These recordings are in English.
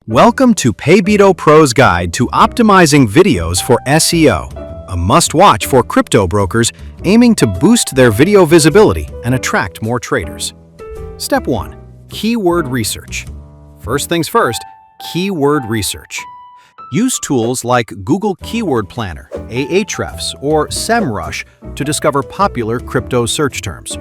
Welcome to PayBitoPro's guide to optimizing videos for SEO, a must-watch for crypto brokers aiming to boost their video visibility and attract more traders. Step 1. Keyword research. First things first, keyword research. Use tools like Google Keyword Planner, Ahrefs, or SEMrush to discover popular crypto search terms.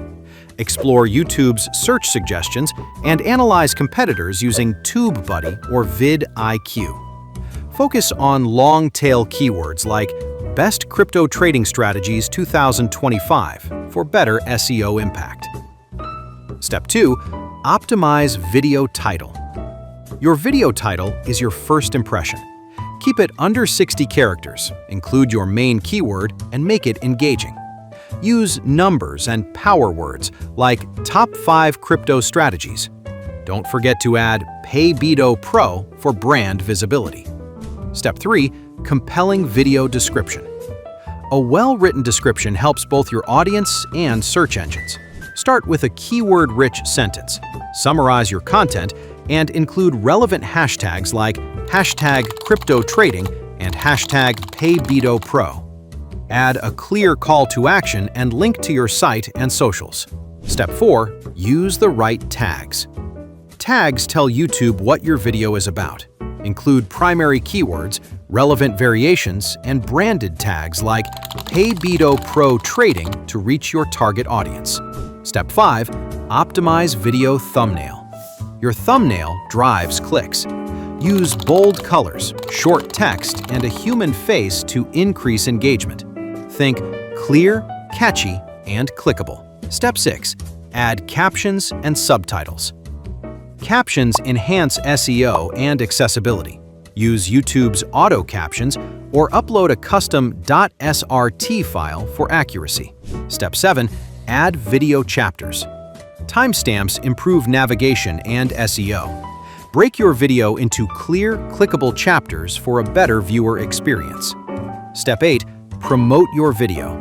Explore YouTube's search suggestions and analyze competitors using TubeBuddy or vidIQ. Focus on long-tail keywords like Best Crypto Trading Strategies 2025 for better SEO impact. Step 2. Optimize video title. Your video title is your first impression. Keep it under 60 characters, include your main keyword, and make it engaging. Use numbers and power words like Top 5 Crypto Strategies. Don't forget to add PayBitoPro for brand visibility. Step 3. Compelling video description. A well-written description helps both your audience and search engines. Start with a keyword-rich sentence, summarize your content, and include relevant hashtags like #CryptoTrading and #PayBitoPro. Add a clear call to action and link to your site and socials. Step 4. Use the right tags. Tags tell YouTube what your video is about. Include primary keywords, relevant variations, and branded tags like PayBitoPro Trading to reach your target audience. Step 5. Optimize video thumbnail. Your thumbnail drives clicks. Use bold colors, short text, and a human face to increase engagement. Think clear, catchy, and clickable. Step 6. Add captions and subtitles. Captions enhance SEO and accessibility. Use YouTube's auto captions or upload a custom .srt file for accuracy. Step 7. Add video chapters. Timestamps improve navigation and SEO. Break your video into clear, clickable chapters for a better viewer experience. Step 8. Promote your video.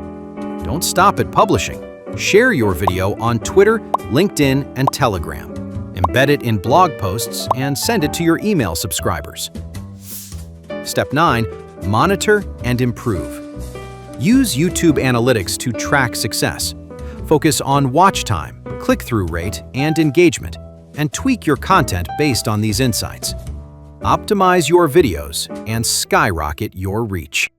Don't stop at publishing. Share your video on Twitter, LinkedIn, and Telegram. Embed it in blog posts and send it to your email subscribers. Step 9. Monitor and improve. Use YouTube Analytics to track success. Focus on watch time, click-through rate, and engagement, and tweak your content based on these insights. Optimize your videos and skyrocket your reach.